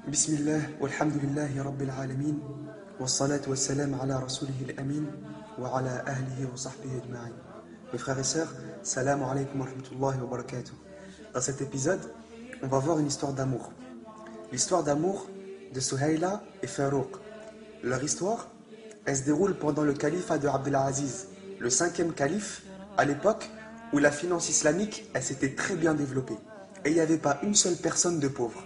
بسم الله والحمد لله رب العالمين والصلاة والسلام على رسوله الأمين وعلى أهله وصحبه أجمعين. Mes frères et sœurs, salam alaykum wa rahmatullahi wa barakatuh. Dans cet épisode, on va voir une histoire d'amour. L'histoire d'amour de Suhayla et Farouk. Leur histoire, elle se déroule pendant le califat de Abdelaziz, le 5e calife, à l'époque où la finance islamique, elle s'était très bien développée. Et il n'y avait pas une seule personne de pauvre.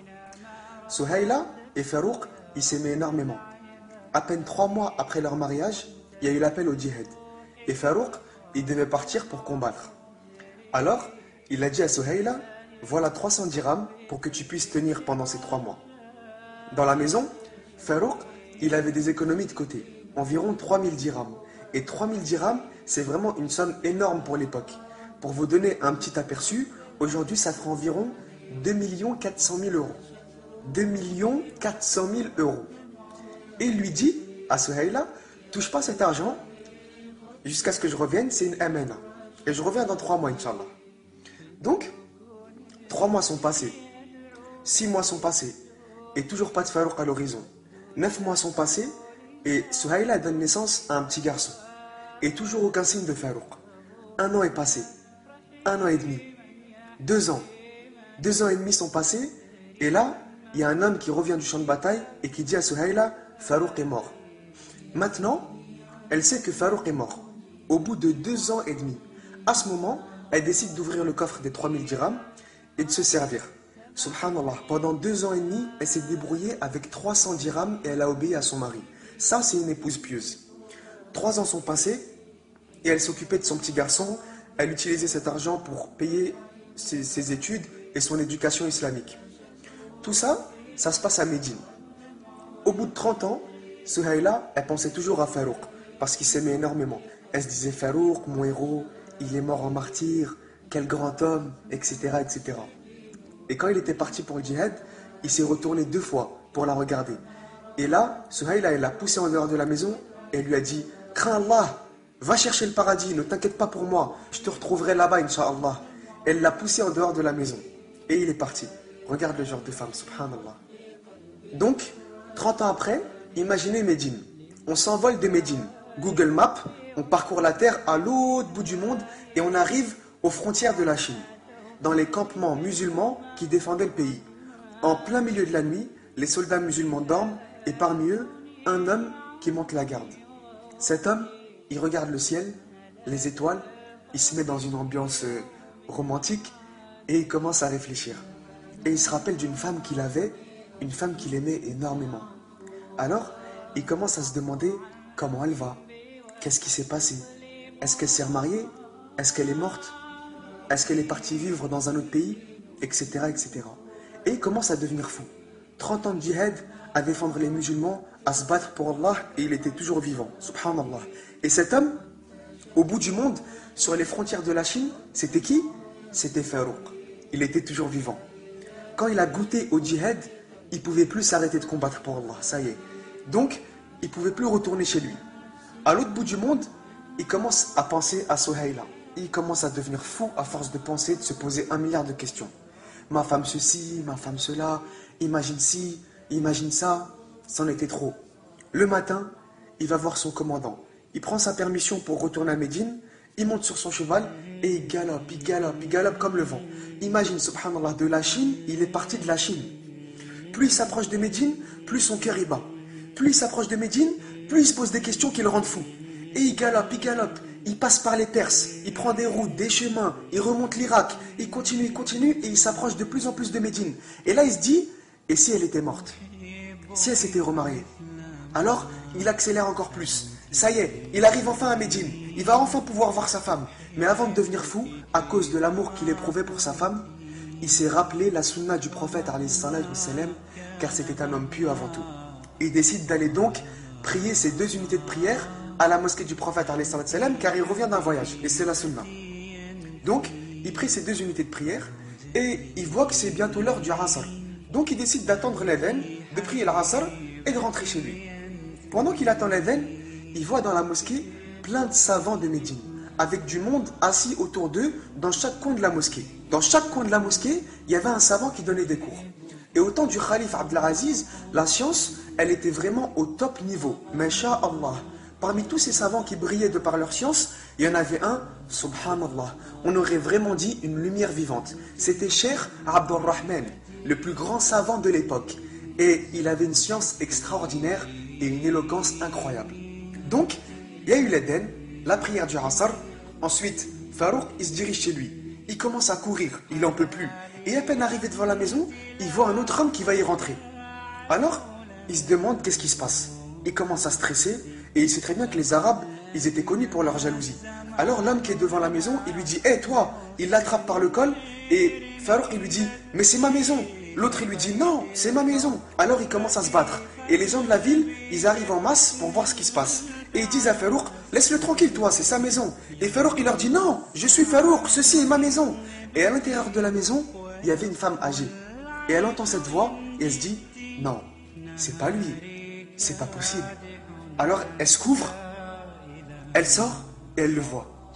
Suhayla et Farouk, ils s'aimaient énormément. À peine 3 mois après leur mariage, il y a eu l'appel au djihad. Et Farouk, il devait partir pour combattre. Alors, il a dit à Suhayla, voilà 300 dirhams pour que tu puisses tenir pendant ces 3 mois. Dans la maison, Farouk, il avait des économies de côté, environ 3000 dirhams. Et 3000 dirhams, c'est vraiment une somme énorme pour l'époque. Pour vous donner un petit aperçu, aujourd'hui, ça fera environ 2 400 000 euros. 2 400 000 euros. Et il lui dit à Suhayla, touche pas cet argent jusqu'à ce que je revienne, c'est une amana. Et je reviens dans 3 mois, Inch'Allah. Donc, 3 mois sont passés, 6 mois sont passés, et toujours pas de Farouk à l'horizon. 9 mois sont passés, et Suhayla donne naissance à un petit garçon. Et toujours aucun signe de Farouk. 1 an est passé, 1 an et demi, 2 ans. 2 ans et demi sont passés, et là, il y a un homme qui revient du champ de bataille et qui dit à Suhayla, Farouk est mort. Maintenant, elle sait que Farouk est mort. Au bout de 2 ans et demi. À ce moment, elle décide d'ouvrir le coffre des 3000 dirhams et de se servir. Subhanallah, pendant 2 ans et demi, elle s'est débrouillée avec 300 dirhams et elle a obéi à son mari. Ça, c'est une épouse pieuse. 3 ans sont passés et elle s'occupait de son petit garçon. Elle utilisait cet argent pour payer ses études et son éducation islamique. Tout ça, ça se passe à Médine. Au bout de 30 ans, Suhayla, elle pensait toujours à Farouk, parce qu'il s'aimait énormément. Elle se disait, Farouk, mon héros, il est mort en martyr, quel grand homme, etc., etc. Et quand il était parti pour le djihad, il s'est retourné 2 fois pour la regarder. Et là, Suhayla, elle l'a poussé en dehors de la maison, et elle lui a dit, crains Allah, va chercher le paradis, ne t'inquiète pas pour moi, je te retrouverai là-bas, Inch'Allah. Elle l'a poussé en dehors de la maison, et il est parti. Regarde le genre de femme, subhanallah. Donc, 30 ans après, imaginez Médine. On s'envole de Médine. Google Maps, on parcourt la terre à l'autre bout du monde et on arrive aux frontières de la Chine, dans les campements musulmans qui défendaient le pays. En plein milieu de la nuit, les soldats musulmans dorment et parmi eux, un homme qui monte la garde. Cet homme, il regarde le ciel, les étoiles, il se met dans une ambiance romantique et il commence à réfléchir. Et il se rappelle d'une femme qu'il avait, une femme qu'il aimait énormément. Alors, il commence à se demander comment elle va, qu'est-ce qui s'est passé, est-ce qu'elle s'est remariée, est-ce qu'elle est morte, est-ce qu'elle est partie vivre dans un autre pays, etc., etc. Et il commence à devenir fou. 30 ans de djihad à défendre les musulmans, à se battre pour Allah, et il était toujours vivant, subhanallah. Et cet homme, au bout du monde, sur les frontières de la Chine, c'était qui? C'était Farouk. Il était toujours vivant. Quand il a goûté au djihad, il ne pouvait plus s'arrêter de combattre pour Allah, ça y est. Donc, il ne pouvait plus retourner chez lui. À l'autre bout du monde, il commence à penser à Suhayla. Il commence à devenir fou à force de penser, de se poser 1 milliard de questions. Ma femme ceci, ma femme cela, imagine ci, imagine ça, c'en était trop. Le matin, il va voir son commandant. Il prend sa permission pour retourner à Médine, il monte sur son cheval et il galope, il galope, il galope comme le vent. Imagine, subhanallah, de la Chine, il est parti de la Chine. Plus il s'approche de Médine, plus son cœur y bat. Plus il s'approche de Médine, plus il se pose des questions qui le rendent fou. Et il galope, il passe par les Perses, il prend des routes, des chemins, il remonte l'Irak, il continue, et il s'approche de plus en plus de Médine. Et là il se dit, et si elle était morte? Si elle s'était remariée? Alors, il accélère encore plus. Ça y est, il arrive enfin à Médine. Il va enfin pouvoir voir sa femme. Mais avant de devenir fou, à cause de l'amour qu'il éprouvait pour sa femme, il s'est rappelé la sunna du prophète, car c'était un homme pieux avant tout. Il décide d'aller donc prier ces 2 unités de prière à la mosquée du prophète, car il revient d'un voyage. Et c'est la sunna. Donc, il prie ces 2 unités de prière et il voit que c'est bientôt l'heure du Asr. Donc, il décide d'attendre l'adhan, de prier l'Asr et de rentrer chez lui. Pendant qu'il attend l'adhan, il voit dans la mosquée plein de savants de Médine, avec du monde assis autour d'eux dans chaque coin de la mosquée. Dans chaque coin de la mosquée, il y avait un savant qui donnait des cours. Et au temps du Khalif Abdelaziz, la science, elle était vraiment au top niveau. Masha'Allah. Parmi tous ces savants qui brillaient de par leur science, il y en avait un, subhanallah, on aurait vraiment dit une lumière vivante. C'était Cheikh Abdurrahman, le plus grand savant de l'époque. Et il avait une science extraordinaire et une éloquence incroyable. Donc, il y a eu l'Éden, la prière du Asr. Ensuite, Farouk, il se dirige chez lui. Il commence à courir, il n'en peut plus. Et à peine arrivé devant la maison, il voit un autre homme qui va y rentrer. Alors, il se demande qu'est-ce qui se passe. Il commence à stresser et il sait très bien que les Arabes, ils étaient connus pour leur jalousie. Alors l'homme qui est devant la maison, il lui dit « Hé toi !» Il l'attrape par le col et Farouk il lui dit « Mais c'est ma maison !» L'autre il lui dit « Non, c'est ma maison !» Alors ils commencent à se battre. Et les gens de la ville, ils arrivent en masse pour voir ce qui se passe. Et ils disent à Farouk « Laisse-le tranquille toi, c'est sa maison !» Et Farouk il leur dit « Non, je suis Farouk, ceci est ma maison !» Et à l'intérieur de la maison, il y avait une femme âgée. Et elle entend cette voix et elle se dit « Non, c'est pas lui, c'est pas possible. » Alors elle se couvre, elle sort et elle le voit.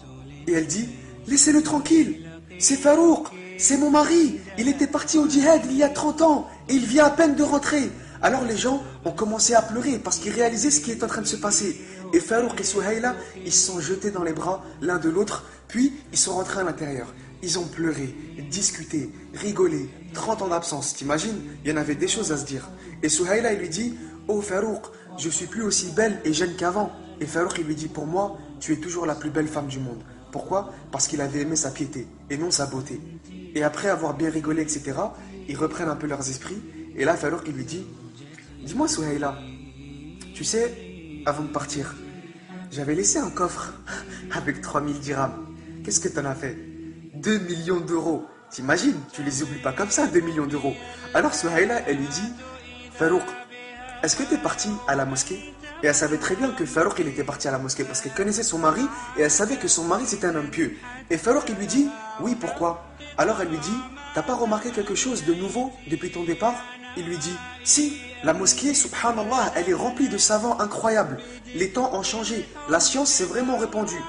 Et elle dit « Laissez-le tranquille, c'est Farouk, c'est mon mari, il était parti au djihad il y a 30 ans et il vient à peine de rentrer. » Alors les gens ont commencé à pleurer parce qu'ils réalisaient ce qui est en train de se passer. Et Farouk et Souhaïla, ils se sont jetés dans les bras l'un de l'autre, puis ils sont rentrés à l'intérieur. Ils ont pleuré, discuté, rigolé, 30 ans d'absence, t'imagines? Il y en avait des choses à se dire. Et Souhaïla, il lui dit « Oh Farouk, je suis plus aussi belle et jeune qu'avant. » Et Farouk, il lui dit « Pour moi, tu es toujours la plus belle femme du monde. » Pourquoi? Parce qu'il avait aimé sa piété et non sa beauté. Et après avoir bien rigolé, etc., ils reprennent un peu leurs esprits. Et là, Farouk, il lui dit « Dis-moi Souhaïla, tu sais, avant de partir, j'avais laissé un coffre avec 3000 dirhams. Qu'est-ce que t'en as fait? 2 millions d'euros. T'imagines, tu les oublies pas comme ça, 2 millions d'euros. » Alors Souhaïla, elle lui dit « Farouk, est-ce que t'es parti à la mosquée ?» Et elle savait très bien que Farouk, il était parti à la mosquée parce qu'elle connaissait son mari et elle savait que son mari c'était un homme pieux. Et Farouk, il lui dit « Oui, pourquoi ?» Alors elle lui dit « T'as pas remarqué quelque chose de nouveau depuis ton départ ?» Il lui dit « Si, la mosquée, subhanallah, elle est remplie de savants incroyables. Les temps ont changé, la science s'est vraiment répandue. »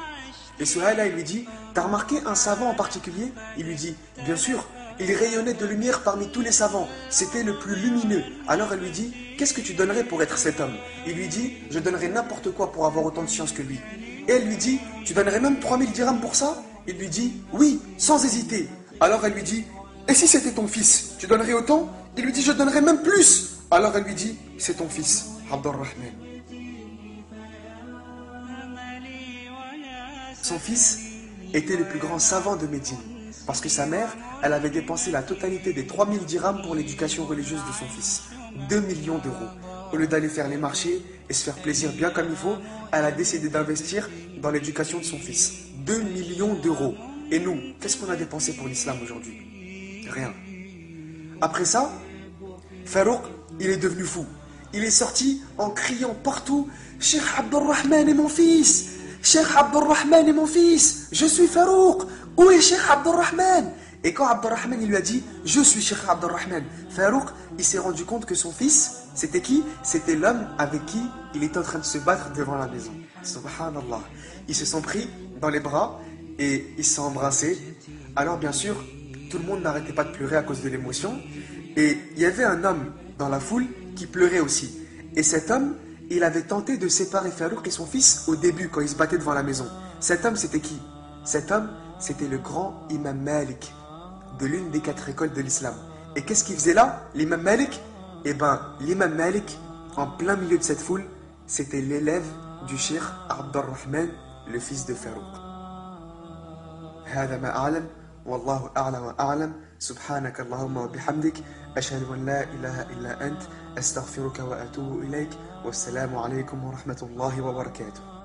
Et Souhaïla, il lui dit « T'as remarqué un savant en particulier ?» Il lui dit « Bien sûr, il rayonnait de lumière parmi tous les savants, c'était le plus lumineux. » Alors elle lui dit « Qu'est-ce que tu donnerais pour être cet homme ?» Il lui dit « Je donnerais n'importe quoi pour avoir autant de science que lui. » Et elle lui dit « Tu donnerais même 3000 dirhams pour ça ?» Il lui dit « Oui, sans hésiter. » Alors elle lui dit « Et si c'était ton fils, tu donnerais autant ?» Il lui dit « Je donnerais même plus. » Alors elle lui dit « C'est ton fils, Abdurrahman. » Son fils était le plus grand savant de Médine. Parce que sa mère, elle avait dépensé la totalité des 3000 dirhams pour l'éducation religieuse de son fils. 2 millions d'euros. Au lieu d'aller faire les marchés et se faire plaisir bien comme il faut, elle a décidé d'investir dans l'éducation de son fils. 2 millions d'euros. Et nous, qu'est-ce qu'on a dépensé pour l'islam aujourd'hui? Rien. Après ça, Farouk, il est devenu fou. Il est sorti en criant partout « Cheikh Abdurrahman est mon fils! Cheikh Abdurrahman est mon fils! Je suis Farouk! Où est Cheikh Abdurrahman ?» Et quand Abdurrahman il lui a dit « Je suis Cheikh Abdurrahman », Farouk, il s'est rendu compte que son fils, c'était qui? C'était l'homme avec qui il était en train de se battre devant la maison. Subhanallah. Ils se sont pris dans les bras et ils se sont embrassés. Alors bien sûr, tout le monde n'arrêtait pas de pleurer à cause de l'émotion. Et il y avait un homme dans la foule qui pleurait aussi. Et cet homme, il avait tenté de séparer Farouk et son fils au début quand ils se battaient devant la maison. Cet homme, c'était qui? Cet homme, c'était le grand imam Malik de l'une des 4 écoles de l'islam. Et qu'est-ce qu'il faisait là, l'imam Malik? Eh ben, l'imam Malik, en plein milieu de cette foule, c'était l'élève du cheikh Abdurrahman, le fils de Farouk. هذا ما أعلم والله أعلم وأعلم سبحانك اللهم وبحمدك أشهد أن لا إله إلا أنت أستغفرك وأتوب إليك والسلام عليكم ورحمة الله وبركاته.